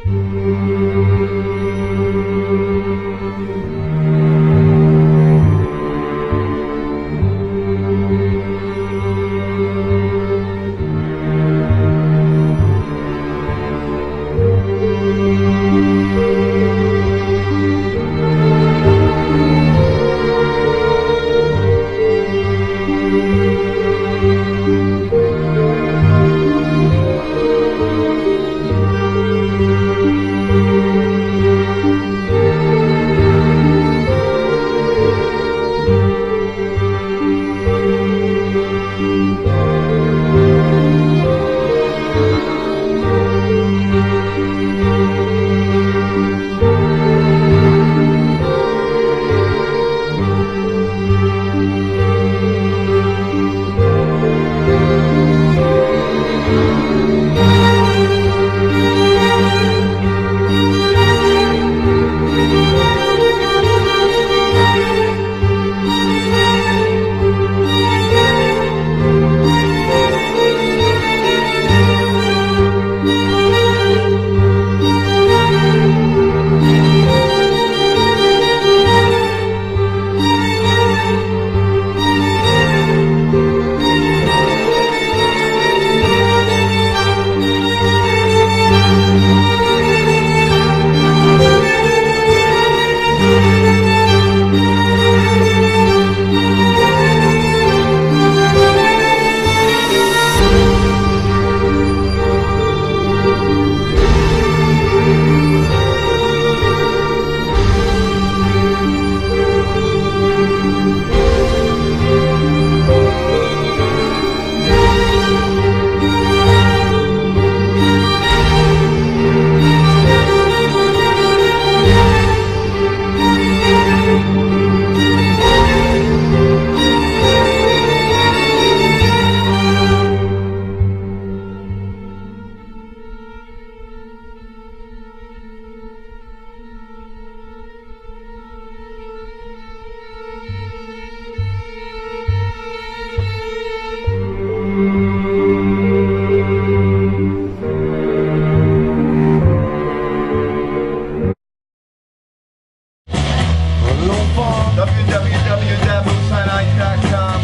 www.mooshighlight.com.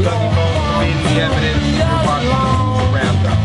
Dougie Bones reading the evidence. You're watching the Roundup.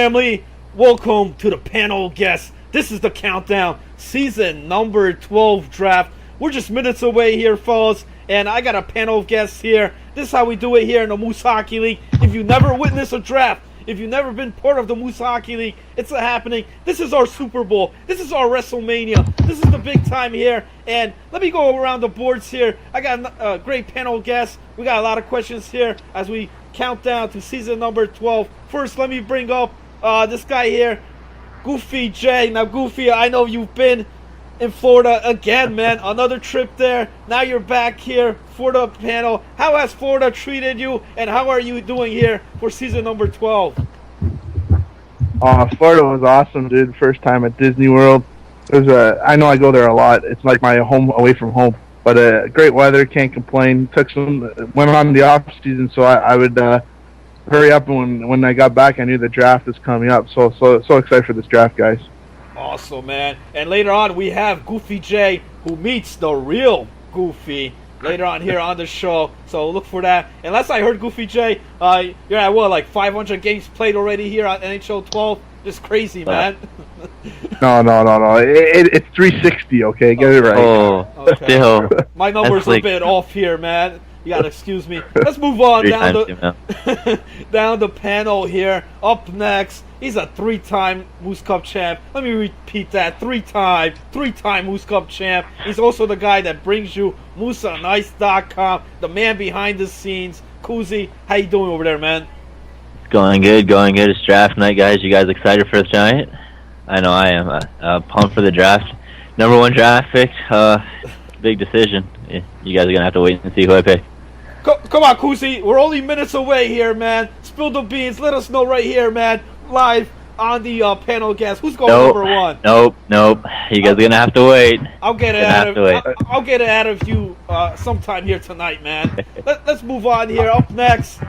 Family, welcome to the panel guests. This is the countdown, season number 12 draft. We're just minutes away here, fellas, and I got a panel of guests here. This is how we do it here in the Moose Hockey League. If you've never witnessed a draft, if you've never been part of the Moose Hockey League, it's happening. This is our Super Bowl. This is our WrestleMania. This is the big time here. And let me go around the boards here. I got a great panel of guests. We got a lot of questions here as we count down to season number 12. First, let me bring up this guy here, Goofy J. Now, Goofy, I know you've been in Florida again, man. Another trip there. Now you're back here for the panel. How has Florida treated you, and how are you doing here for season number 12? Florida was awesome, dude. First time at Disney World. It was I know I go there a lot. It's like my home away from home. But great weather, can't complain. Went on the off season, so I would hurry up. When I got back, I knew the draft was coming up. So excited for this draft, guys. Awesome, man. And later on, we have Goofy J, who meets the real Goofy. later on here on the show. So look for that. And last I heard, Goofy J, you're at what, like 500 games played already here on NHL 12? Just crazy, man. No. It's 360. Okay, get it right. Oh, Okay. still. My number's That's a bit off here, man. You gotta excuse me. Let's move on down the panel here. Up next, he's a three-time Moose Cup champ. Let me repeat that: three-time Moose Cup champ. He's also the guy that brings you MooseOnIce.com, the man behind the scenes. Kuzi, how you doing over there, man? Going good. It's draft night, guys. You guys excited for tonight? I know I am. Pumped for the draft. Number 1 draft pick. Big decision. You guys are gonna have to wait and see who I pick. Come on, Kuzi. We're only minutes away here, man. Spill the beans. Let us know right here, man. Live on the panel guest. Who's going number 1? Nope. You guys are gonna have to wait. I'll get it out of you sometime here tonight, man. Let's move on here. Up next,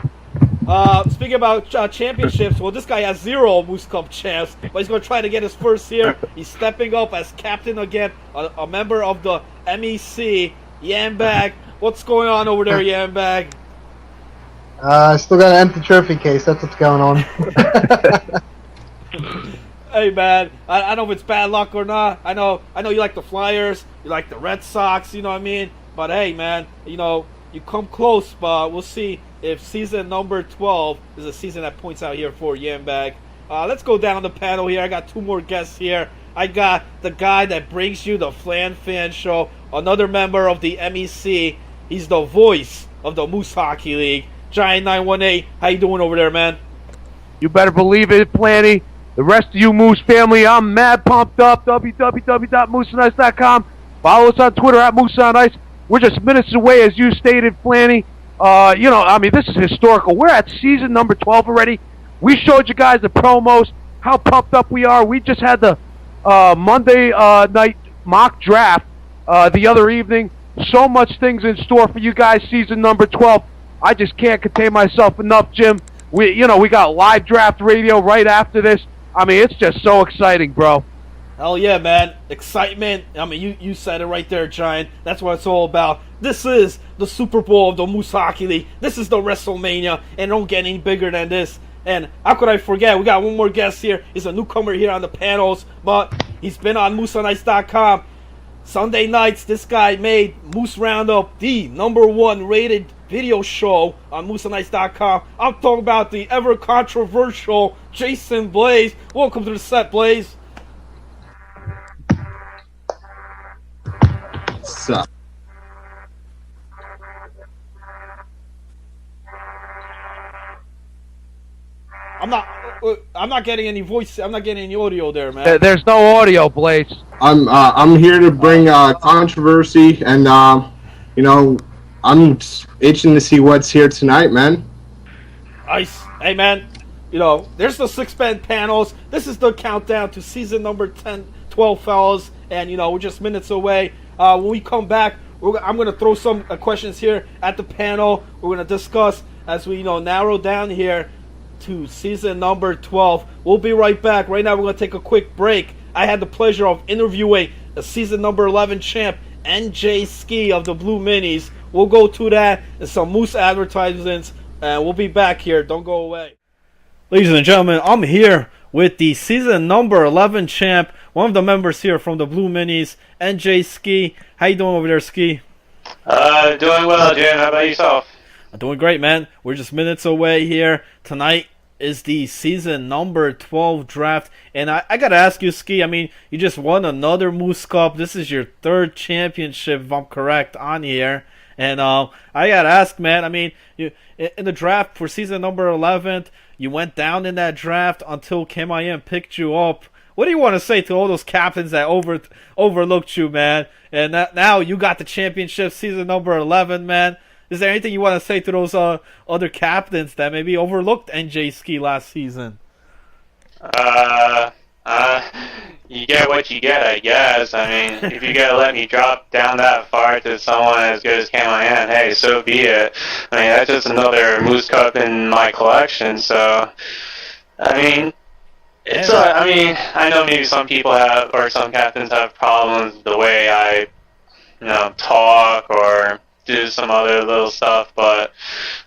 speaking about championships, well, this guy has 0 Moose Cup champs, but he's going to try to get his first here. He's stepping up as captain again, a member of the MEC, Yambag. What's going on over there, Yambag? I still got an empty trophy case. That's what's going on. Hey, man, I don't know if it's bad luck or not. I know you like the Flyers, you like the Red Sox, you know what I mean? But hey, man, you come close, but we'll see if season number 12 is a season that points out here for Yambag. Let's go down the panel here. I got 2 more guests here. I got the guy that brings you the Flan Fan Show, another member of the MEC. He's the voice of the Moose Hockey League. Giant 918, how you doing over there, man? You better believe it, Planty. The rest of you Moose family, I'm mad pumped up. www.mooseice.com. Follow us on Twitter at Moose on Ice. We're just minutes away, as you stated, Planty. This is historical. We're at season number 12 already. We showed you guys the promos, how pumped up we are. We just had the Monday night mock draft the other evening. So much things in store for you guys, season number 12. I just can't contain myself enough, Jim. We got live draft radio right after this. I mean, it's just so exciting, bro. Hell yeah, man. Excitement. I mean, you said it right there, Giant. That's what it's all about. This is the Super Bowl of the Moose Hockey League. This is the WrestleMania, and don't get any bigger than this. And how could I forget? We got one more guest here. He's a newcomer here on the panels, but he's been on MooseOnIce.com. Sunday nights, this guy made Moose Roundup the number 1 rated video show on MooseOnIce.com. I'm talking about the ever controversial Jason Blaze. Welcome to the set, Blaze. Sup. I'm not getting any voice. I'm not getting any audio there, man. There's no audio, Blaze. I'm here to bring controversy, and I'm itching to see what's here tonight, man. Nice. Hey, man. There's the 6-man panels. This is the countdown to season number 10, 12, fellas, and we're just minutes away. When we come back, I'm going to throw some questions here at the panel. We're going to discuss as we narrow down here to season number 12. We'll be right back. Right now, we're going to take a quick break. I had the pleasure of interviewing the season number 11 champ, NJ Ski of the Blue Minis. We'll go to that and some Moose advertisements, and we'll be back here. Don't go away. Ladies and gentlemen, I'm here with the season number 11 champ, one of the members here from the Blue Minis, NJ Ski. How you doing over there, Ski? Doing well, Jim. How about yourself? I'm doing great, man. We're just minutes away here. Tonight is the season number 12 draft, and I gotta ask you, Ski, I mean, you just won another Moose Cup. This is your 3rd championship, if I'm correct, on here. And I gotta ask, man, I mean, you in the draft for season number 11, you went down in that draft until Kim picked you up. What do you want to say to all those captains that overlooked you, man? And now you got the championship, season number 11, man. Is there anything you want to say to those other captains that maybe overlooked NJ Ski last season? You get what you get, I guess. I mean, if you're gonna let me drop down that far to someone as good as Kim, hey, so be it. I mean, that's just another Moose Cup in my collection. So, I mean, I know maybe some people have, or some captains have problems with the way I, talk or do some other little stuff, but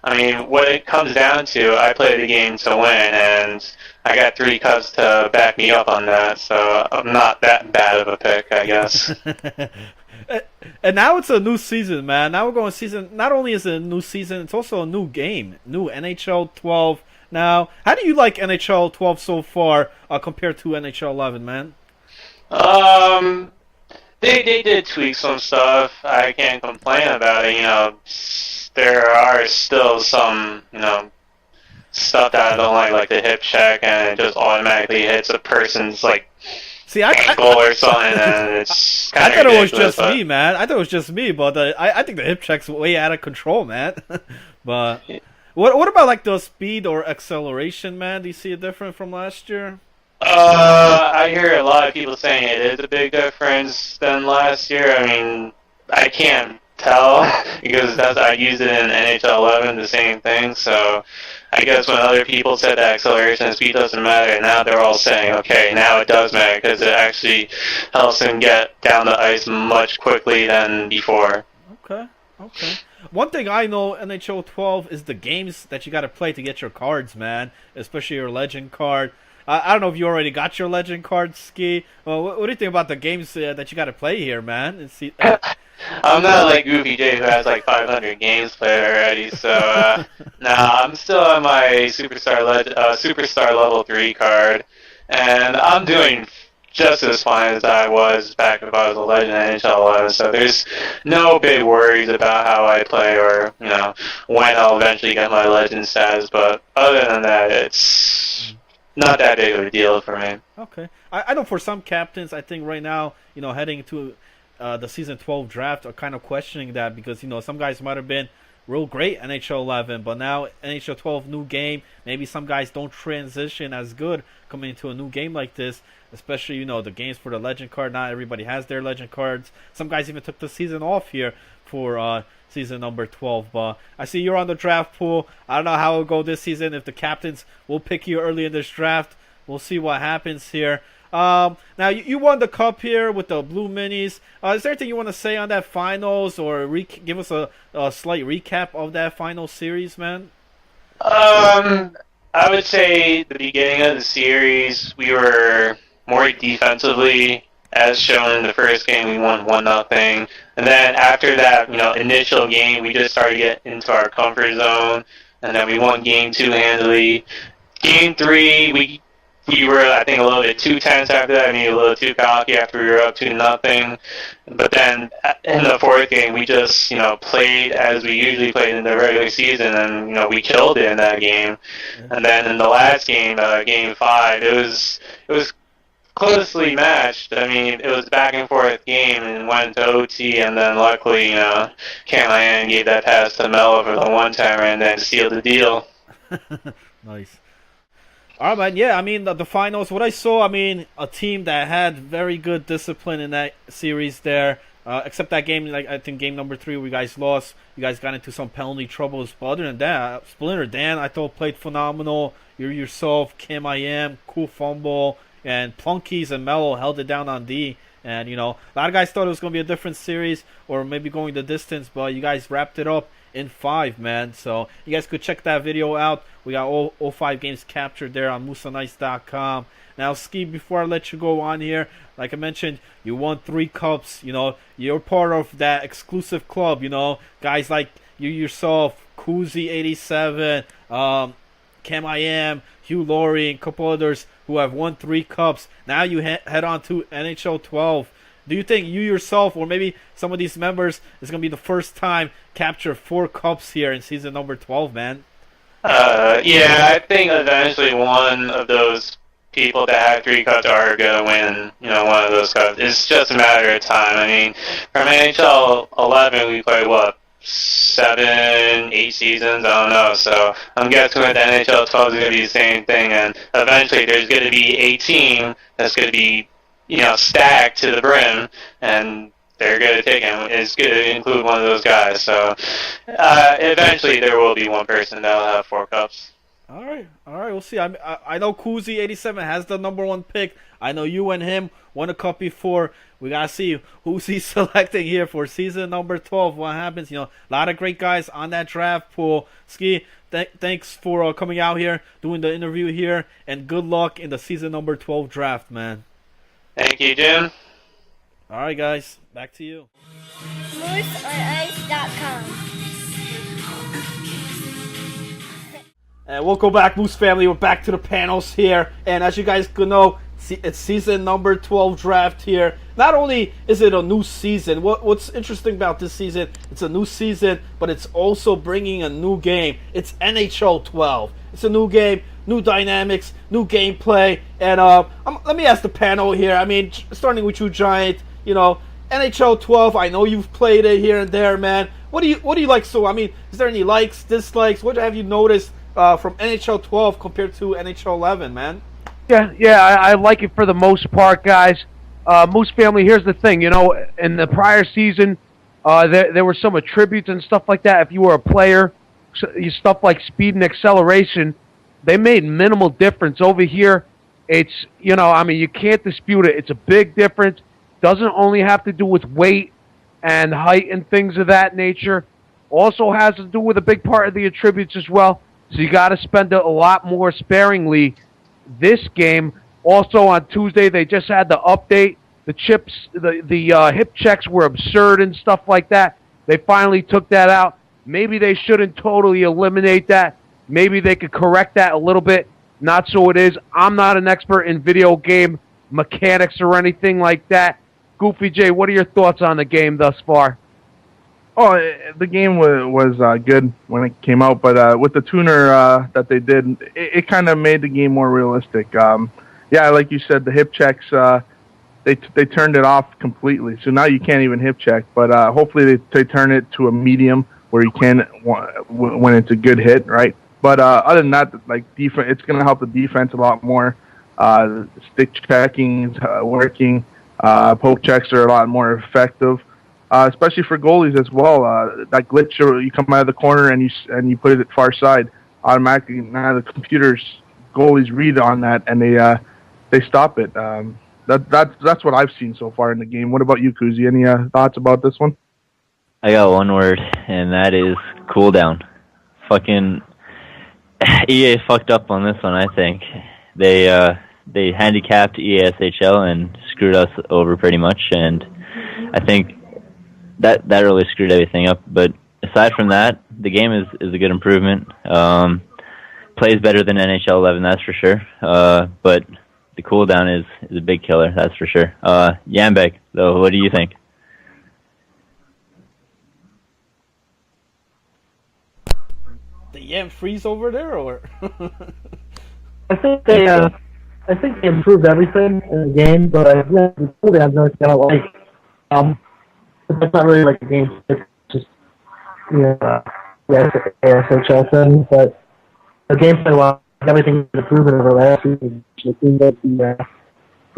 I mean, what it comes down to, I play the game to win, and I got 3 cups to back me up on that, so I'm not that bad of a pick, I guess. And now it's a new season, man. Now we're going season. Not only is it a new season, it's also a new game, new NHL 12. Now, how do you like NHL 12 so far compared to NHL 11, man? They did tweak some stuff. I can't complain about it. You know, there are still some, you know, stuff that I don't like the hip check, and it just automatically hits a person's like ankle or something, and it's kind of I thought it was just me, man. I thought it was just me, but I think the hip check's way out of control, man. But what about like the speed or acceleration, man? Do you see it different from last year? I hear a lot of people saying it is a big difference than last year. I mean, I can't tell because I used it in NHL 11, the same thing. So I guess when other people said that acceleration and speed doesn't matter, now they're all saying, okay, now it does matter because it actually helps them get down the ice much quickly than before. Okay. One thing I know NHL 12 is the games that you got to play to get your cards, man, especially your legend card. I don't know if you already got your legend card, Ski. Well, what do you think about the games that you got to play here, man? I'm not like Goofy J who has like 500 games played already, so nah, I'm still on my superstar level 3 card, and I'm doing just as fine as I was back if I was a legend in NHL 11, so there's no big worries about how I play or, you know, when I'll eventually get my legend status, but other than that, it's not that big of a deal for me. Okay. I know for some captains, I think right now, you know, heading to the season 12 draft are kind of questioning that because, you know, some guys might have been real great NHL 11, but now NHL 12 new game, maybe some guys don't transition as good coming into a new game like this, especially, you know, the games for the legend card. Not everybody has their legend cards. Some guys even took the season off here for season number 12, but I see you're on the draft pool. I don't know how it'll go this season, if the captains will pick you early in this draft. We'll see what happens here. Now, you won the cup here with the Blue Minis. Is there anything you want to say on that finals, or give us a slight recap of that final series, man? I would say the beginning of the series, we were more defensively. As shown in the first game, we won 1-0. And then after that, you know, initial game, we just started to get into our comfort zone. And then we won game 2 handily. Game 3, we were, I think, a little bit too tense after that. I mean, a little too cocky after we were up 2-0. But then in the 4th game, we just, you know, played as we usually played in the regular season, and, you know, we killed it in that game. And then in the last game, game 5, it was closely matched. I mean, it was back and forth game and went to OT, and then luckily, you know, Callahan gave that pass to Melo for the one-timer and then sealed the deal. Nice. All right, man. Yeah, I mean, the finals, what I saw, I mean, a team that had very good discipline in that series there, except that game, like I think game number 3 where you guys lost. You guys got into some penalty troubles. But other than that, Splinter Dan, I thought, played phenomenal. You yourself, Kim I Am, cool fumble, and Plunkies and Mello held it down on D. And, you know, a lot of guys thought it was going to be a different series or maybe going the distance, but you guys wrapped it up in 5, man. So you guys could check that video out. We got all 5 games captured there on MooseOnIce.com. Now, Ski, before I let you go on here, like I mentioned, you won 3 cups. You know, you're part of that exclusive club, you know. Guys like you yourself, Koozie87, Cam I Am, Hugh Laurie, and a couple others who have won 3 cups. Now you head on to NHL 12. Do you think you yourself, or maybe some of these members, is going to be the first time capture 4 cups here in season number 12, man? Yeah, I think eventually one of those people that have 3 cups are going to win, you know, one of those cups. It's just a matter of time. I mean, from NHL 11, we played, 7, 8 seasons, I don't know. So I'm guessing with NHL 12 is going to be the same thing, and eventually there's going to be a team that's going to be, you know, stacked to the brim, and they're going to take him. It's going to include one of those guys. So eventually there will be one person that will have 4 cups. All right. We'll see. I know Kuzi87 has the number 1 pick. I know you and him won a cup before. We gotta see who's he selecting here for season number 12. What happens? A lot of great guys on that draft pool. Ski, thanks for coming out here, doing the interview here, and good luck in the season number 12 draft, man. Thank you, Jim. All right, guys, back to you. MooseOnIce.com. And welcome back, Moose family. We're back to the panels here. And as you guys can know, it's season number 12 draft here. Not only is it a new season, what's interesting about this season, it's a new season, but it's also bringing a new game. It's NHL 12. It's a new game, new dynamics, new gameplay. And let me ask the panel here. I mean, starting with you, Giant, NHL 12, I know you've played it here and there, man. What do you like? So, I mean, is there any likes, dislikes? What have you noticed from NHL 12 compared to NHL 11, man? Yeah, I like it for the most part, guys. Moose family, here's the thing. In the prior season, there were some attributes and stuff like that. If you were a player, stuff like speed and acceleration, they made minimal difference. Over here, it's, you can't dispute it. It's a big difference. Doesn't only have to do with weight and height and things of that nature. Also has to do with a big part of the attributes as well. So you got to spend a lot more sparingly this game. Also on Tuesday, they just had the update. The chips, the hip checks were absurd and stuff like that. They finally took that out. Maybe they shouldn't totally eliminate that. Maybe they could correct that a little bit. Not so it is. I'm not an expert in video game mechanics or anything like that. Goofy J, what are your thoughts on the game thus far? Oh, the game was good when it came out, but with the tuner that they did, it kind of made the game more realistic. Yeah, like you said, the hip checks, they turned it off completely, so now you can't even hip check. But hopefully they turn it to a medium where you can when it's a good hit, right? But other than that, like defense, it's going to help the defense a lot more. Stick checking is working. Poke checks are a lot more effective. Especially for goalies as well. That glitch, you come out of the corner and you put it at far side, automatically now the goalies read on that and they stop it. That's what I've seen so far in the game. What about you, Kuzi? Any thoughts about this one? I got one word, and that is cooldown. Fucking EA fucked up on this one, I think. They handicapped EASHL and screwed us over pretty much, and I think that really screwed everything up. But aside from that, the game is a good improvement. Plays better than NHL 11, that's for sure. But the cooldown is a big killer, that's for sure. Yambek, though, what do you think? The Yam freeze over there, or? I think they improved everything in the game, but I think the cooldown's not gonna like. That's not really like a game. It's just ASHL thing, but the gameplay wise, everything is improvement over last season. It seems that the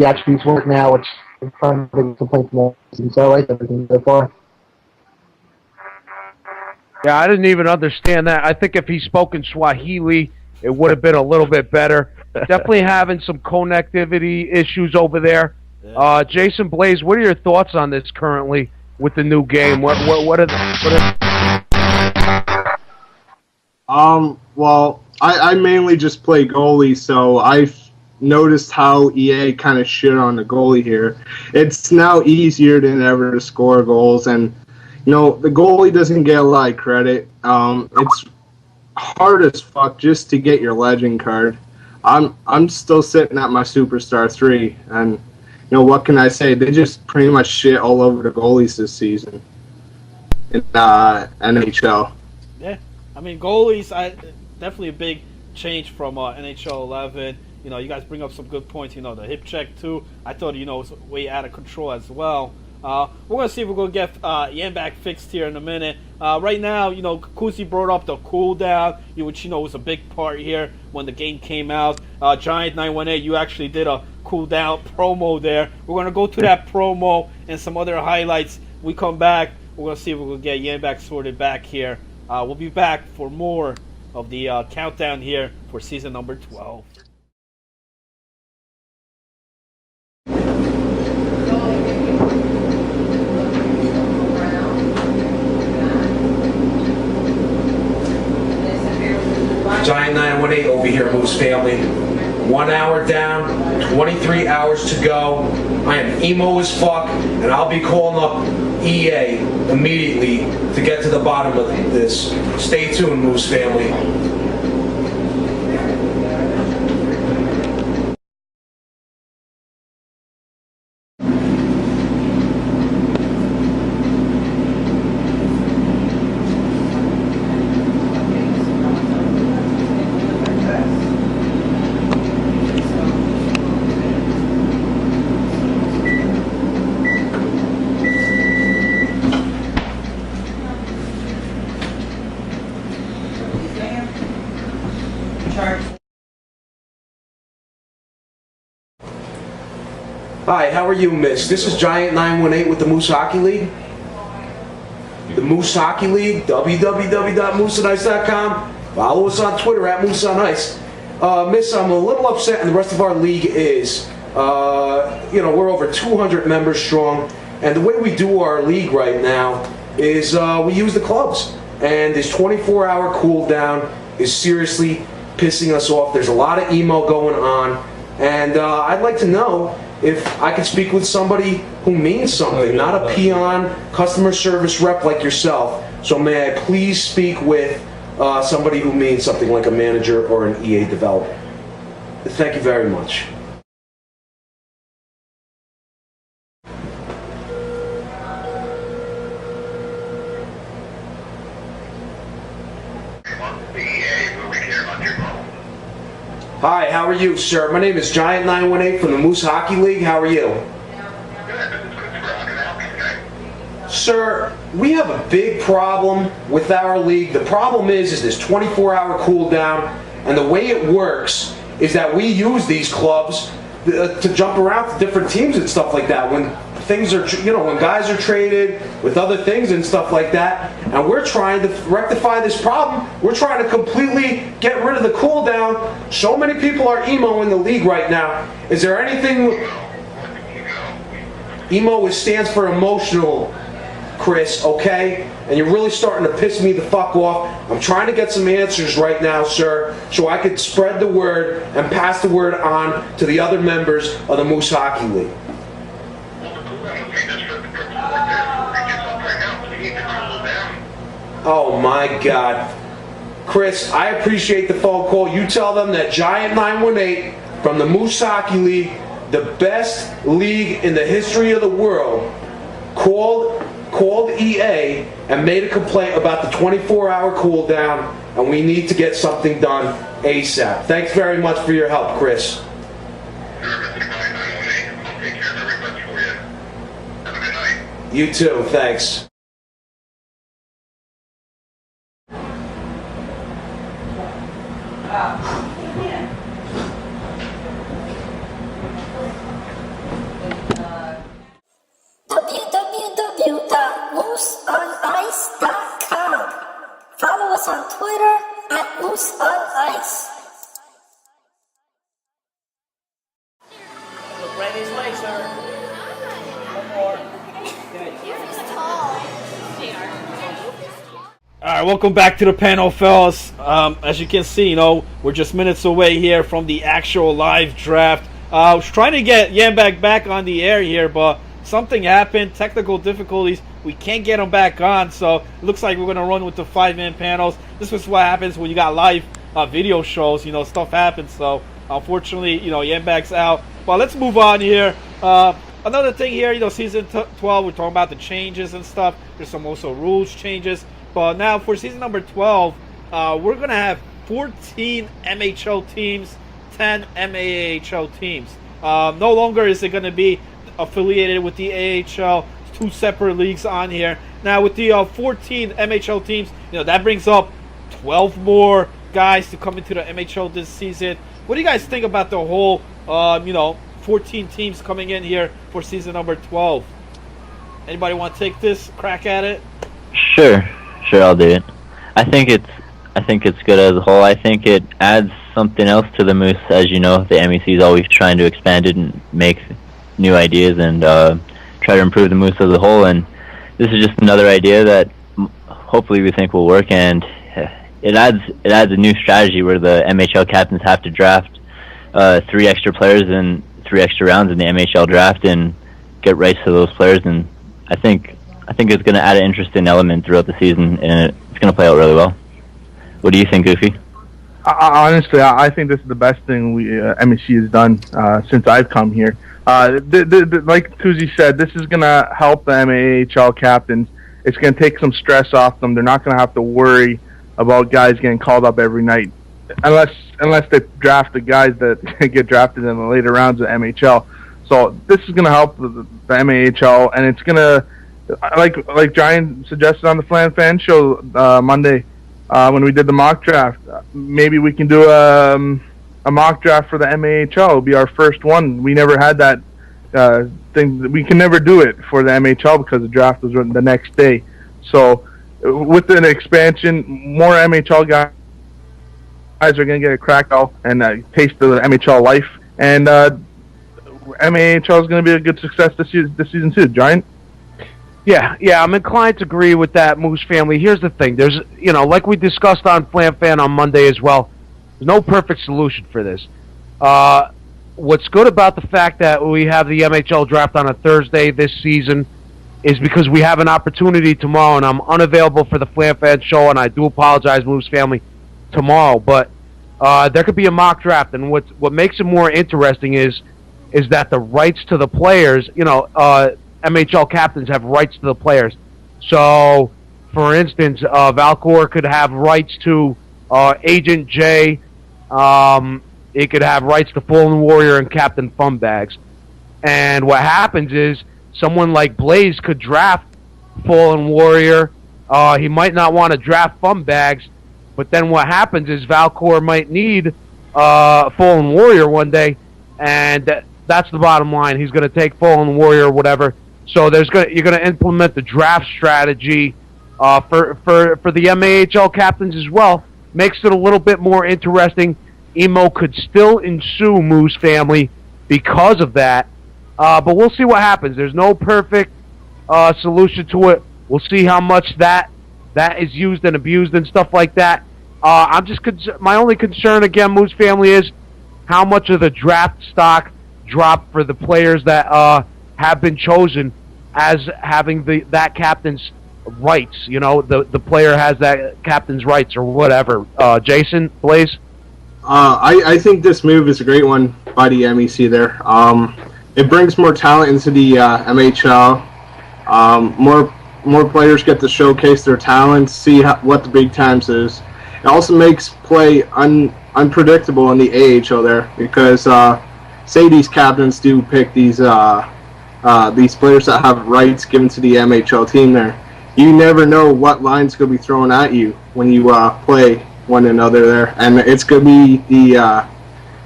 attributes work now, which is kind of a big complaint from last season. So I like everything so far. Yeah, I didn't even understand that. I think if he spoke in Swahili, it would have been a little bit better. Definitely having some connectivity issues over there. Jason Blaze, what are your thoughts on this currently with the new game? What are Well, I mainly just play goalie, so I've noticed how EA kind of shit on the goalie here. It's now easier than ever to score goals, and the goalie doesn't get a lot of credit. It's hard as fuck just to get your legend card. I'm still sitting at my Superstar 3, and what can I say? They just pretty much shit all over the goalies this season in NHL. Yeah, I mean goalies, definitely a big change from NHL 11. You guys bring up some good points. The hip check too. I thought it was way out of control as well. We're gonna see if we're gonna get Yambak fixed here in a minute. Right now, Kuzi brought up the cooldown, which was a big part here when the game came out. Giant 918, you actually did a cooldown promo there. We're gonna go to that promo and some other highlights. We come back, we're gonna see if we're gonna get Yambak sorted back here. We'll be back for more of the countdown here for for season number 12. Giant 918 over here, Moose family. 1 hour down, 23 hours to go. I am emo as fuck, and I'll be calling up EA immediately to get to the bottom of this. Stay tuned, Moose family. Hi, how are you, miss? This is Giant 918 with the Moose Hockey League. The Moose Hockey League, www.mooseonice.com. Follow us on Twitter at Moose on Ice. Miss, I'm a little upset, and the rest of our league is. We're over 200 members strong, and the way we do our league right now is we use the clubs. And this 24-hour cooldown is seriously pissing us off. There's a lot of emo going on, and I'd like to know if I could speak with somebody who means something, not a peon customer service rep like yourself. So may I please speak with somebody who means something, like a manager or an EA developer. Thank you very much. Hi, how are you, sir? My name is Giant 918 from the Moose Hockey League. How are you? Sir, we have a big problem with our league. The problem is this 24-hour cooldown, and the way it works is that we use these clubs to jump around to different teams and stuff like that. When things are, when guys are traded with other things and stuff like that, and we're trying to rectify this problem. We're trying to completely get rid of the cooldown. So many people are emo in the league right now. Is there anything? Emo stands for emotional, Chris, okay? And you're really starting to piss me the fuck off. I'm trying to get some answers right now, sir, so I could spread the word and pass the word on to the other members of the Moose Hockey League. Oh my God. Chris, I appreciate the phone call. You tell them that Giant 918 from the Moose Hockey League, the best league in the history of the world, called EA and made a complaint about the 24-hour cooldown, and we need to get something done ASAP. Thanks very much for your help, Chris. You too, thanks. www.mooseonice.com. Follow us on Twitter at Moose on Ice. Look right this way, sir. One more. Alright, welcome back to the panel, fellas. As you can see, we're just minutes away here from the actual live draft. I was trying to get Yambag back on the air here, but something happened, technical difficulties. We can't get him back on, so it looks like we're going to run with the 5-man panels. This is what happens when you got live video shows. Stuff happens, so unfortunately, Yambag's out. But let's move on here. Another thing here, season 12, we're talking about the changes and stuff. There's some also rules changes. But now for season number 12, we're going to have 14 MHL teams, 10 MAHL teams. No longer is it going to be affiliated with the AHL. It's two separate leagues on here. Now with the 14 MHL teams, that brings up 12 more guys to come into the MHL this season. What do you guys think about the whole, 14 teams coming in here for season number 12? Anybody want to take this crack at it? Sure, I'll do it. I think it's good as a whole. I think it adds something else to the Moose. As you know, the MEC is always trying to expand it and make new ideas and try to improve the Moose as a whole. And this is just another idea that hopefully we think will work. And it adds a new strategy where the MHL captains have to draft 3 extra players in 3 extra rounds in the MHL draft and get rights to those players. And I think it's going to add an interesting element throughout the season, and it's going to play out really well. What do you think, Goofy? Honestly, I think this is the best thing MSC has done since I've come here. Like Kuzi said, this is going to help the MAHL captains. It's going to take some stress off them. They're not going to have to worry about guys getting called up every night, unless they draft the guys that get drafted in the later rounds of MHL. So this is going to help the MAHL, and it's going to, like Giant suggested on the Flan Fan Show Monday when we did the mock draft. Maybe we can do a mock draft for the MAHL. It'll be our first one. We never had that thing. We can never do it for the MHL because the draft was the next day. So with an expansion, more MHL guys are going to get a crack out and taste of the MHL life. And MAHL is going to be a good success this season too. Giant? Yeah, I'm inclined to agree with that, Moose family. Here's the thing. There's, like we discussed on Flam Fan on Monday as well, there's no perfect solution for this. What's good about the fact that we have the MHL draft on a Thursday this season is because we have an opportunity tomorrow, and I'm unavailable for the Flam Fan Show, and I do apologize, Moose family, tomorrow. But there could be a mock draft, and what makes it more interesting is that the rights to the players, MHL captains have rights to the players. So, for instance, Valcor could have rights to Agent J. It could have rights to Fallen Warrior and Captain Funbags. And what happens is someone like Blaze could draft Fallen Warrior. He might not want to draft Funbags, but then what happens is Valcor might need Fallen Warrior one day, and that's the bottom line. He's going to take Fallen Warrior or whatever. So you're going to implement the draft strategy for the MAHL captains as well. Makes it a little bit more interesting. Emo could still ensue, Moose family, because of that. But we'll see what happens. There's no perfect solution to it. We'll see how much that is used and abused and stuff like that. My only concern again, Moose family, is how much of the draft stock drop for the players that have been chosen as having that captain's rights. The player has that captain's rights or whatever. Jason, Blaze? I think this move is a great one by the MEC there. It brings more talent into the MHL. More players get to showcase their talents, see what the big times is. It also makes play unpredictable in the AHL there because say these captains do pick these players that have rights given to the MHL team there. You never know what line's going to be thrown at you when you play one another there. And it's going to be the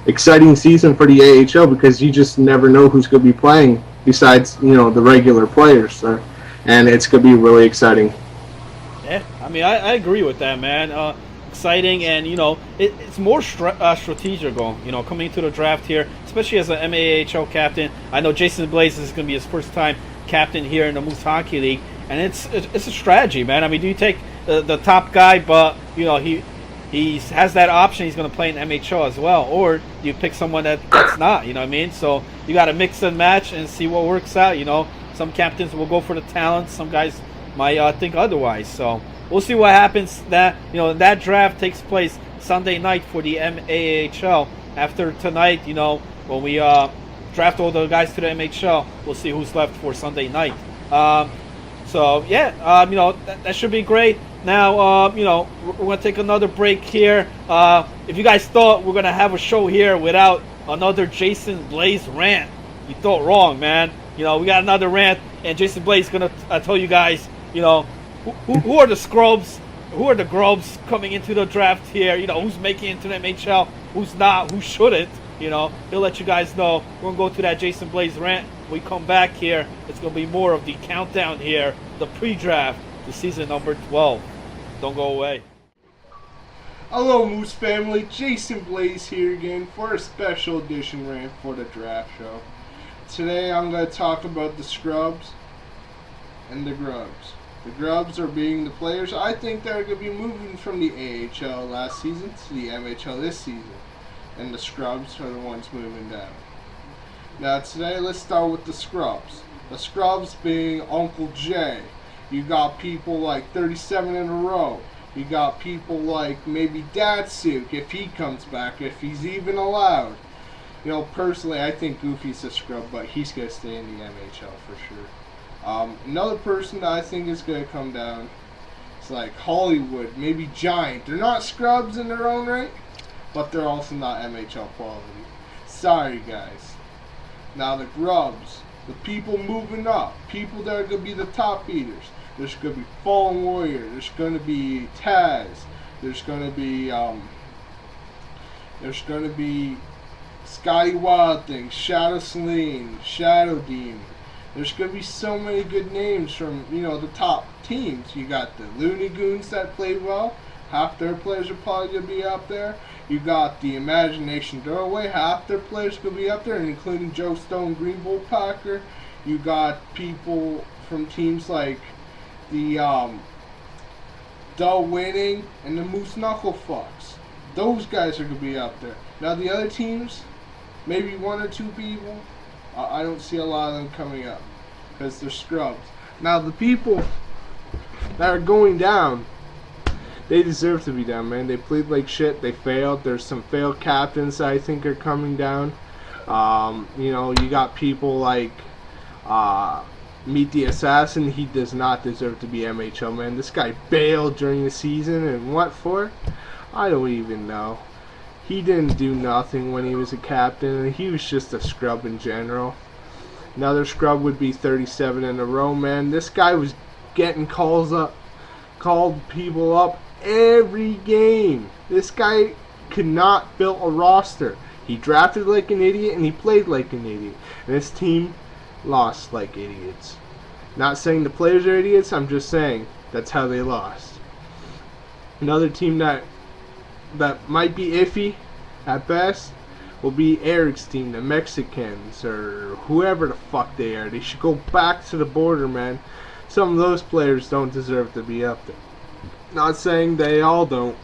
exciting season for the AHL because you just never know who's going to be playing besides, the regular players there. And it's going to be really exciting. Yeah, I agree with that, man. Exciting, and it's more strategical. Coming into the draft here, especially as an MAHL captain. I know Jason Blaze is going to be his first time captain here in the Moose Hockey League, and it's a strategy, man. Do you take the top guy, but he has that option? He's going to play in MHL as well, or you pick someone that's not. So you got to mix and match and see what works out. Some captains will go for the talent. Some guys might think otherwise. So we'll see what happens. That draft takes place Sunday night for the MAHL. After tonight, when we draft all the guys to the MHL, we'll see who's left for Sunday night. That should be great. Now, we're going to take another break here. If you guys thought we're going to have a show here without another Jason Blaze rant, you thought wrong, man. We got another rant, and Jason Blaze is going to tell you guys, who are the scrubs, who are the grubs coming into the draft here, who's making it into the MHL, who's not, who shouldn't, he'll let you guys know. We're going to go to that Jason Blaze rant. When we come back here, it's going to be more of the countdown here, the pre-draft to season number 12. Don't go away. Hello, Moose family. Jason Blaze here again for a special edition rant for the draft show. Today I'm going to talk about the scrubs and the grubs. The grubs are being the players I think that are going to be moving from the AHL last season to the MHL this season. And the scrubs are the ones moving down. Now today let's start with the scrubs. The scrubs being Uncle Jay. You got people like 37 in a row. You got people like maybe Datsuk if he comes back, if he's even allowed. You know, personally, I think Goofy's a scrub, but he's going to stay in the MHL for sure. Another person that I think is going to come down is like Hollywood, maybe Giant. They're not scrubs in their own right, but they're also not MHL quality. Sorry, guys. Now the grubs, the people moving up, people that are going to be the top beaters. There's going to be Fallen Warrior. There's going to be Taz. There's going to be Scotty Wild Thing, Shadow Celine, Shadow Demon. There's going to be so many good names from, you know, the top teams. You got the Looney Goons that played well. Half their players are probably going to be up there. You got the Imagination Doorway. Half their players are going to be up there, including Joe Stone, Green Bull Packer. You got people from teams like the Dull Winning and the Moose Knuckle Fucks. Those guys are going to be up there. Now the other teams, maybe one or two people, I don't see a lot of them coming up because they're scrubs. Now the people that are going down, they deserve to be down, man. They played like shit. They failed. There's some failed captains that I think are coming down. You know, you got people like Meet the Assassin. He does not deserve to be MHL, man. This guy bailed during the season, and what for? I don't even know. He didn't do nothing when he was a captain, and he was just a scrub in general. Another scrub would be 37 in a row, man. This guy was getting called people up every game. This guy could not build a roster. He drafted like an idiot, and he played like an idiot. And his team lost like idiots. Not saying the players are idiots, I'm just saying that's how they lost. Another team that might be iffy at best will be Eric's team, the Mexicans, or whoever the fuck they are. They should go back to the border, man. Some of those players don't deserve to be up there. Not saying they all don't,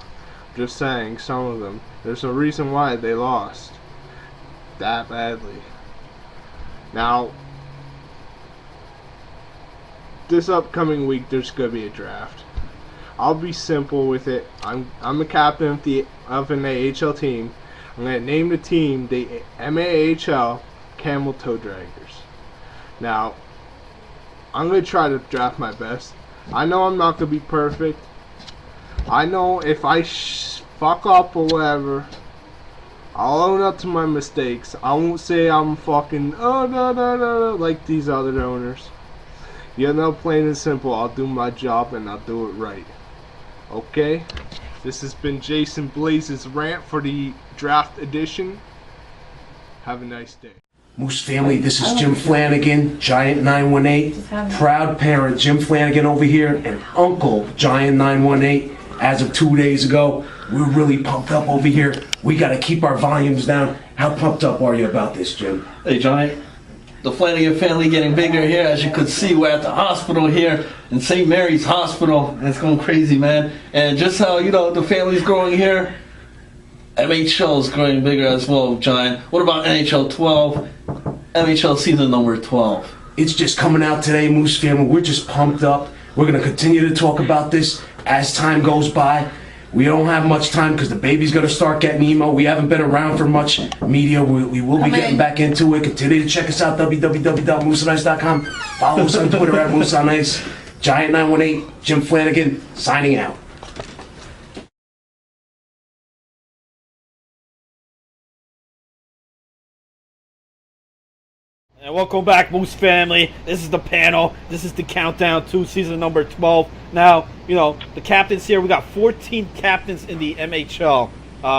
just saying some of them. There's a reason why they lost that badly. Now, this upcoming week there's gonna be a draft. I'll be simple with it. I'm a captain of an AHL team. I'm gonna name the team the MAHL Camel Toe Draggers. Now, I'm gonna try to draft my best. I know I'm not gonna be perfect. I know if I fuck up or whatever, I'll own up to my mistakes. I won't say I'm fucking no like these other owners. You know, plain and simple, I'll do my job and I'll do it right. Okay? This has been Jason Blaze's rant for the draft edition. Have a nice day. Moose family, this is Jim Flanagan, Giant 918, proud parent Jim Flanagan over here, and Uncle Giant 918. As of 2 days ago, we're really pumped up over here. We gotta keep our volumes down. How pumped up are you about this, Jim? Hey, Giant. The Flanagan family getting bigger here. As you could see, we're at the hospital here in St. Mary's Hospital. It's going crazy, man. And just how, you know, the family's growing here, MHL is growing bigger as well, Giant. What about NHL 12? NHL season number 12. It's just coming out today, Moose family. We're just pumped up. We're going to continue to talk about this as time goes by. We don't have much time because the baby's going to start getting emo. We haven't been around for much media. We will be getting back into it. Continue to check us out, www.mooseonice.com. Follow us on Twitter at mooseonice. Giant918, Jim Flanagan, signing out. And welcome back, Moose family. This is the panel. This is the countdown to season number 12. Now, you know, the captains here, we got 14 captains in the MHL,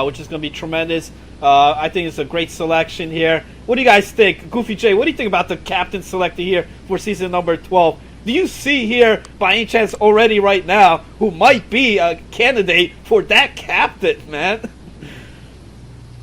which is going to be tremendous. I think it's a great selection here. What do you guys think? Goofy J, what do you think about the captain selected here for season number 12? Do you see here, by any chance, already right now, who might be a candidate for that captain, man?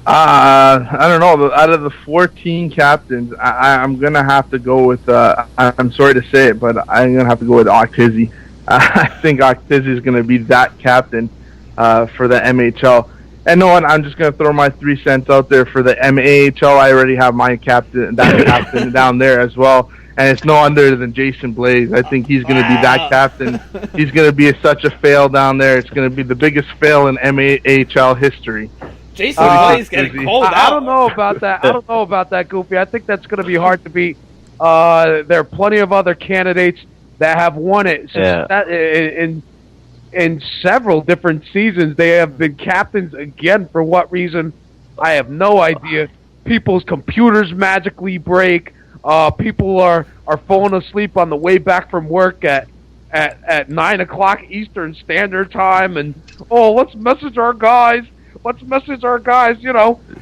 I don't know. Out of the 14 captains, I'm gonna have to go with. I'm sorry to say it, but I'm gonna have to go with Octizzy. I think Octizzy is gonna be that captain for the MHL. And no, I'm just gonna throw my 3 cents out there for the MAHL. I already have my captain, that captain down there as well, and it's no other than Jason Blaze. I think he's gonna be that captain. He's gonna be such a fail down there. It's gonna be the biggest fail in MAHL history. Jason Blaze getting called out. I don't know about that. I don't know about that, Goofy. I think that's going to be hard to beat. There are plenty of other candidates that have won it in several different seasons. They have been captains again. For what reason? I have no idea. People's computers magically break. People are falling asleep on the way back from work at 9 o'clock Eastern Standard Time, and let's message our guys. Let's message our guys,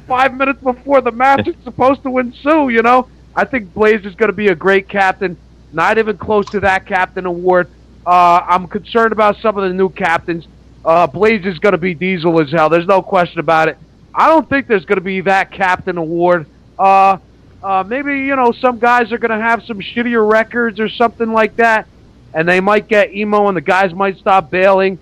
5 minutes before the match is supposed to ensue, I think Blaze is going to be a great captain. Not even close to that captain award. I'm concerned about some of the new captains. Blaze is going to be diesel as hell. There's no question about it. I don't think there's going to be that captain award. Maybe, some guys are going to have some shittier records or something like that, and they might get emo and the guys might stop bailing.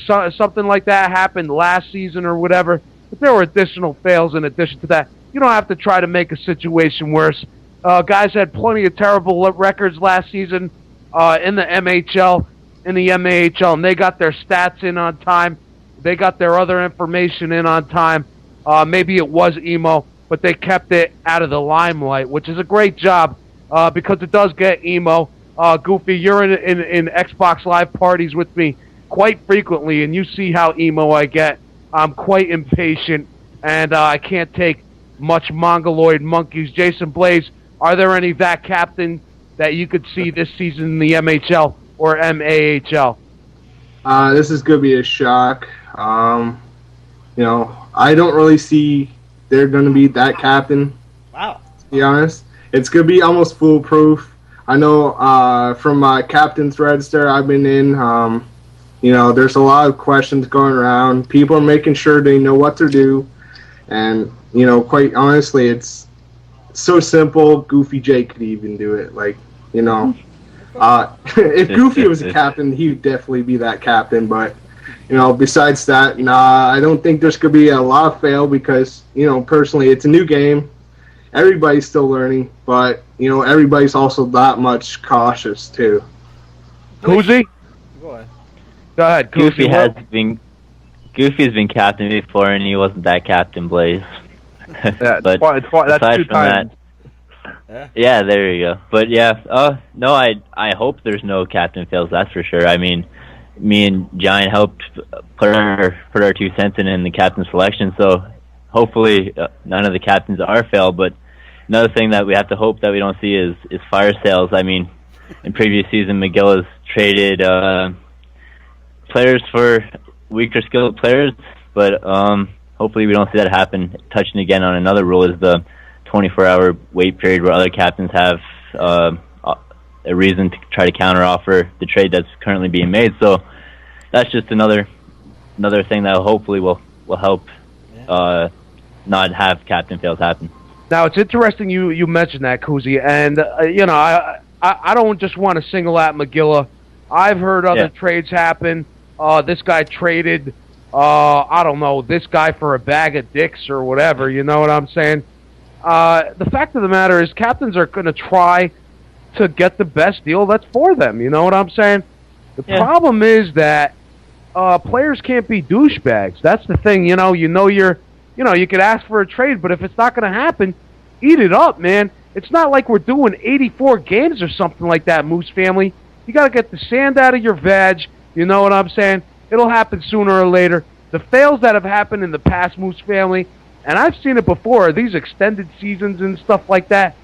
Something like that happened last season or whatever. But there were additional fails in addition to that. You don't have to try to make a situation worse. Guys had plenty of terrible records last season in the MHL, in the MAHL, and they got their stats in on time. They got their other information in on time. Maybe it was emo, but they kept it out of the limelight, which is a great job because it does get emo. Goofy, you're in Xbox Live parties with me quite frequently, and you see how emo I get. I'm quite impatient, and I can't take much mongoloid monkeys. Jason Blaze, are there any VAC captains that you could see this season in the MHL or MAHL? This is going to be a shock. I don't really see they're going to be that captain. Wow. To be honest. It's going to be almost foolproof. I know from my captain's register I've been in, there's a lot of questions going around. People are making sure they know what to do. And, quite honestly, it's so simple. Goofy J could even do it. If Goofy was a captain, he would definitely be that captain. But, besides that, I don't think there's going to be a lot of fail because, personally, it's a new game. Everybody's still learning. But, everybody's also that much cautious, too. Who's Go ahead. Go ahead, Goofy has been captain before, and he wasn't that captain, Blaze. Yeah, but that's aside 2 from times. yeah, there you go. But yeah, no, I hope there's no captain fails. That's for sure. I mean, me and Giant helped put our 2 cents in the captain selection, so hopefully none of the captains are failed. But another thing that we have to hope that we don't see is fire sales. I mean, in previous season, McGill has traded players for weaker skilled players, but hopefully we don't see that happen. Touching again on another rule is the 24-hour wait period where other captains have a reason to try to counteroffer the trade that's currently being made. So that's just another thing that hopefully will help not have captain fails happen. Now, it's interesting you mentioned that, Kuzi, and I don't just want to single out McGilla. I've heard other trades happen. This guy traded, I don't know, this guy for a bag of dicks or whatever, you know what I'm saying? The fact of the matter is captains are going to try to get the best deal that's for them, you know what I'm saying? The problem is that players can't be douchebags. That's the thing, you could ask for a trade, but if it's not going to happen, eat it up, man. It's not like we're doing 84 games or something like that, Moose family. You got to get the sand out of your veg. You know what I'm saying? It'll happen sooner or later. The fails that have happened in the past, Moose family, and I've seen it before, these extended seasons and stuff like that,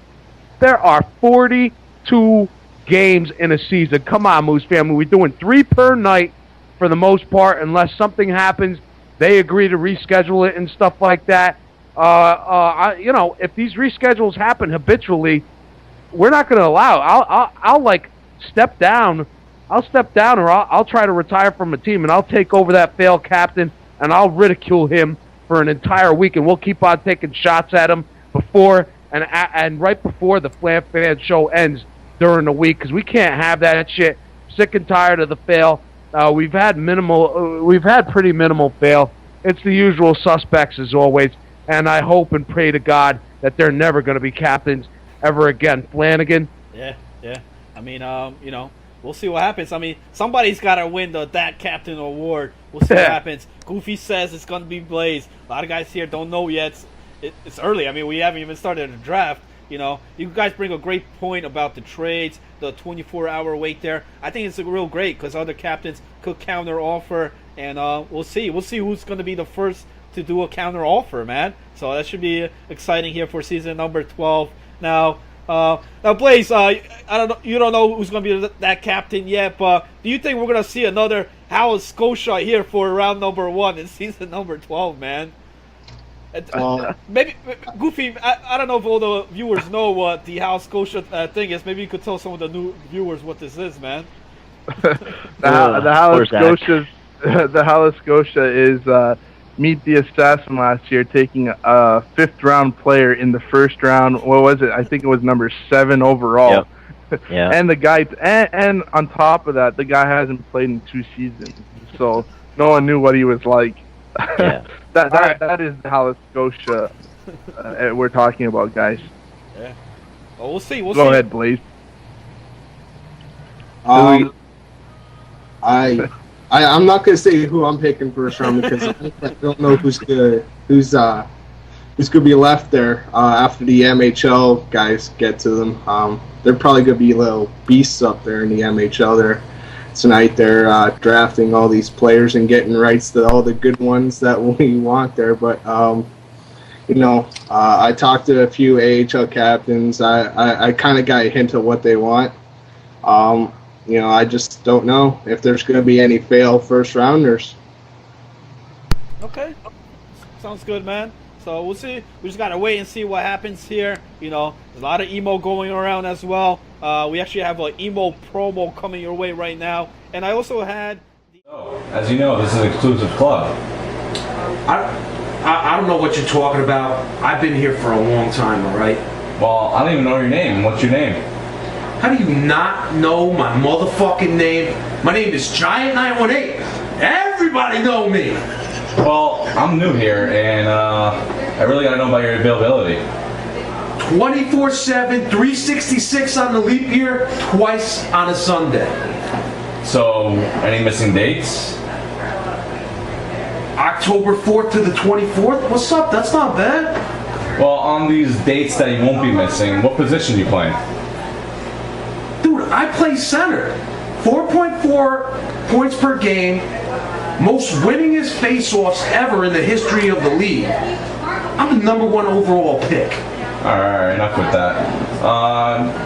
there are 42 games in a season. Come on, Moose family. We're doing 3 per night for the most part, unless something happens. They agree to reschedule it and stuff like that. If these reschedules happen habitually, we're not going to allow. I'll step down. I'll step down, or I'll try to retire from a team, and I'll take over that failed captain, and I'll ridicule him for an entire week, and we'll keep on taking shots at him before and right before the Flam Fan show ends during the week, because we can't have that shit. Sick and tired of the fail. We've had pretty minimal fail. It's the usual suspects as always, and I hope and pray to God that they're never going to be captains ever again. Flanagan. Yeah. I mean, we'll see what happens. I mean, somebody's got to win that captain award. We'll see what happens. Goofy says it's going to be Blaze. A lot of guys here don't know yet. It's early. I mean, we haven't even started the draft. You guys bring a great point about the trades, the 24-hour wait there. I think it's real great because other captains could counter offer, and we'll see. We'll see who's going to be the first to do a counter offer, man. So that should be exciting here for season number 12. Now, Blaze, I don't know. You don't know who's going to be that captain yet, but do you think we're going to see another Howard Scotia here for round number 1 in season number 12, man? Maybe Goofy. I don't know if all the viewers know what the Howard Scotia thing is. Maybe you could tell some of the new viewers what this is, man. The Howard Scotia is Meet the Assassin last year, taking a 5th-round player in the first round. What was it? I think it was number 7 overall. Yep. Yeah. And the guy, and on top of that, the guy hasn't played in 2 seasons, so no one knew what he was like. Yeah. That is the Howard Scotia we're talking about, guys. Yeah. Well, we'll see. Go ahead, Blaze. I'm not gonna say who I'm picking first round because I don't know who's gonna be left there after the MHL guys get to them. They're probably gonna be little beasts up there in the MHL there tonight. They're drafting all these players and getting rights to all the good ones that we want there. But I talked to a few AHL captains. I kind of got a hint of what they want. I just don't know if there's going to be any fail first rounders. Okay. Sounds good, man. So we'll see. We just got to wait and see what happens here. There's a lot of emo going around as well. We actually have an emo promo coming your way right now. And I also had... As you know, this is an exclusive club. I don't know what you're talking about. I've been here for a long time, all right? Well, I don't even know your name. What's your name? How do you not know my motherfucking name? My name is Giant918. Everybody know me. Well, I'm new here, and I really gotta know about your availability. 24/7, 366 on the leap year, twice on a Sunday. So, any missing dates? October 4th to the 24th? What's up? That's not bad. Well, on these dates that you won't be missing, what position you playing? Dude, I play center. 4.4 points per game. Most winningest face-offs ever in the history of the league. I'm the number 1 overall pick. Alright, enough with that.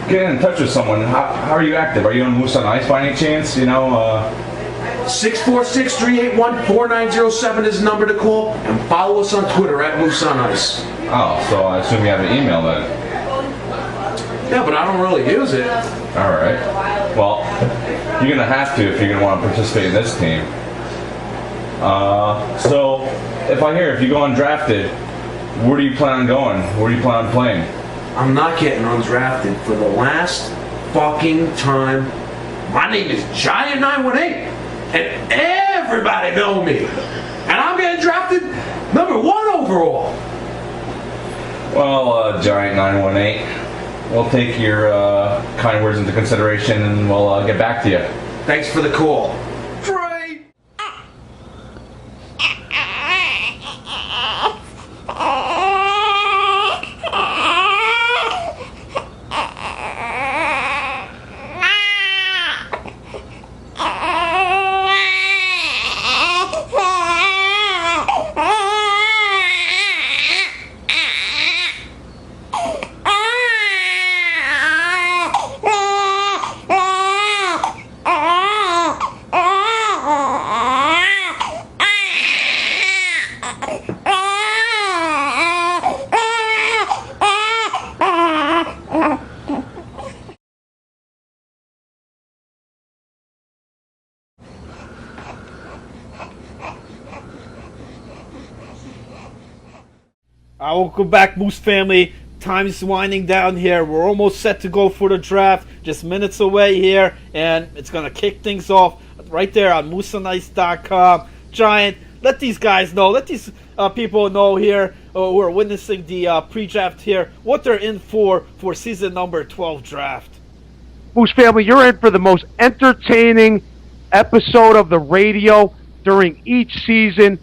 Get in touch with someone. How are you active? Are you on Moose on Ice by any chance? 646-381-4907 is the number to call. And follow us on Twitter at Moose on Ice. Oh, so I assume you have an email then. Yeah, but I don't really use it. Alright. Well, you're going to have to if you're going to want to participate in this team. So, if you go undrafted, where do you plan on going? Where do you plan on playing? I'm not getting undrafted for the last fucking time. My name is Giant918, and everybody know me. And I'm getting drafted number 1 overall. Well, Giant918, we'll take your kind words into consideration, and we'll get back to you. Thanks for the call. Welcome back, Moose family. Time's winding down here. We're almost set to go for the draft. Just minutes away here, and it's gonna kick things off right there on MooseOnIce.com. Giant, let these guys know. Let these people know here who are witnessing the pre-draft here what they're in for season number 12 draft. Moose family, you're in for the most entertaining episode of the radio during each season.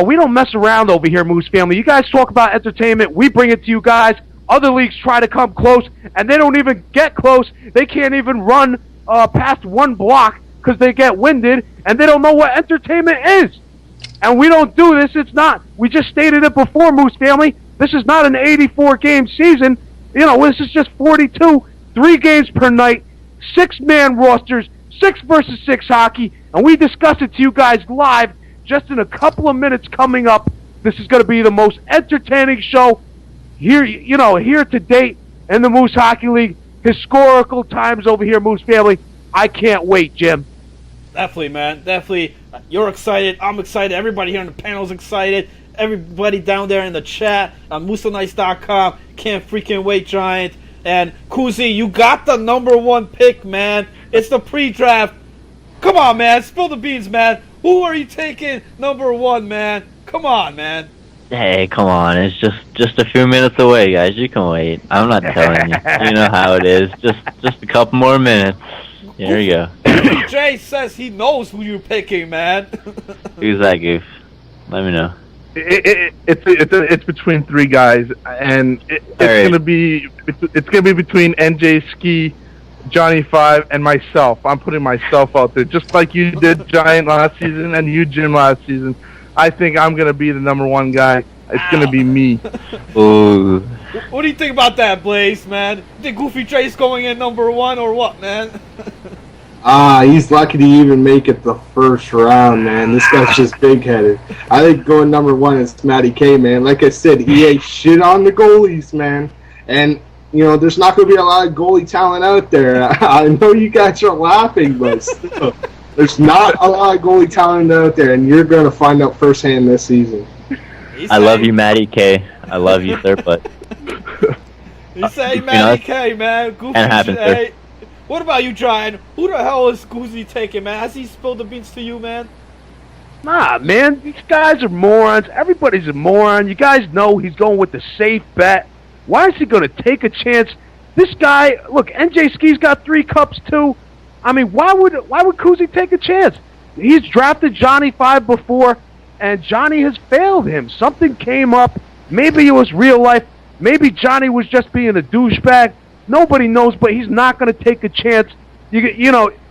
We don't mess around over here, Moose family. You guys talk about entertainment. We bring it to you guys. Other leagues try to come close, and they don't even get close. They can't even run past one block because they get winded, and they don't know what entertainment is. And we don't do this. It's not. We just stated it before, Moose family. This is not an 84-game season. You know, this is just 42, 3 games per night, 6-man rosters, 6 versus 6 hockey, and we discuss it to you guys live just in a couple of minutes coming up. This is going to be the most entertaining show here, here to date in the Moose Hockey League. Historical times over here, Moose family. I can't wait, Jim. Definitely, man. Definitely. You're excited. I'm excited. Everybody here on the panel's excited. Everybody down there in the chat on MooseOnIce.com. Can't freaking wait, Giant. And Kuzi, you got the number 1 pick, man. It's the pre-draft. Come on, man. Spill the beans, man. Who are you taking number 1, man? Come on, man. Hey, come on. It's just a few minutes away, guys. You can wait. I'm not telling you. You know how it is. Just a couple more minutes. Here we go. Jay says he knows who you're picking, man. Who's that goof? Let me know. It's between 3 guys, and gonna be between NJ Ski, Johnny 5, and myself. I'm putting myself out there, just like you did, Giant, last season, and you, Jim, last season. I think I'm gonna be the number 1 guy. It's gonna be me. Ooh. What do you think about that, Blaze, man? You think Goofy Jay's going in number 1 or what, man? He's lucky to even make it the first round, man. This guy's just big-headed. I think going number 1 is Matty K, man. Like I said, EA shit on the goalies, man. And, there's not going to be a lot of goalie talent out there. I know you guys are laughing, but still, there's not a lot of goalie talent out there, and you're going to find out firsthand this season. I love you, Matty K. I love you, sir, but... You say Matty K, man. Goofy Jay. What about you, Giant? Who the hell is Goozy taking, man? Has he spilled the beans to you, man? Nah, man. These guys are morons. Everybody's a moron. You guys know he's going with the safe bet. Why is he going to take a chance? This guy, look, NJ Ski's got 3 cups, too. I mean, why would Kuzi take a chance? He's drafted Johnny 5 before, and Johnny has failed him. Something came up. Maybe it was real life. Maybe Johnny was just being a douchebag. Nobody knows, but he's not going to take a chance. You got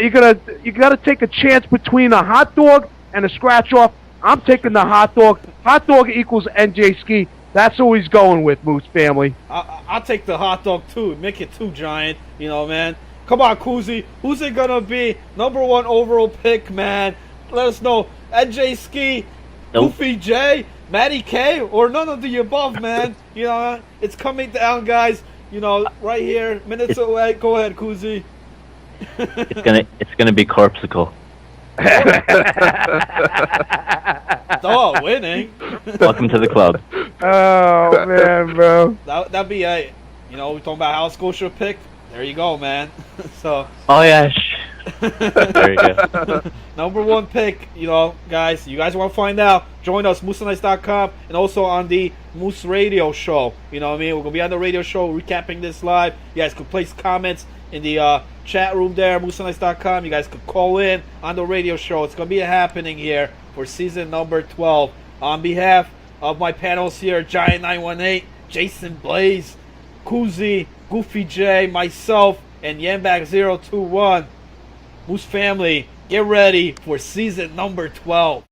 to take a chance between a hot dog and a scratch off. I'm taking the hot dog. Hot dog equals NJ Ski. That's who he's going with, Moose family. I'll take the hot dog too. Make it 2, Giant. Man. Come on, Kuzi. Who's it gonna be? Number 1 overall pick, man. Let us know. NJ Ski, Goofy J, Matty K, or none of the above, man. It's coming down, guys. Right here, minutes away. Go ahead, Kuzi. It's gonna be Corpsicle. Oh, winning. Welcome to the club. Oh man, bro. That'd be a, we're talking about how Scotia picked. There you go, man. So. Oh yeah. There you go. Number 1 pick, guys. You guys want to find out? Join us, MooseOnIce.com, and also on the Moose Radio Show. You know what I mean? We're gonna be on the radio show recapping this live. You guys can place comments in the chat room there, MooseOnIce.com. You guys can call in on the radio show. It's gonna be happening here for season number 12. On behalf of my panels here, Giant 918, Jason Blaze, Kuzi, Goofy J, myself, and Yambag 021. Moose family, get ready for season number 12.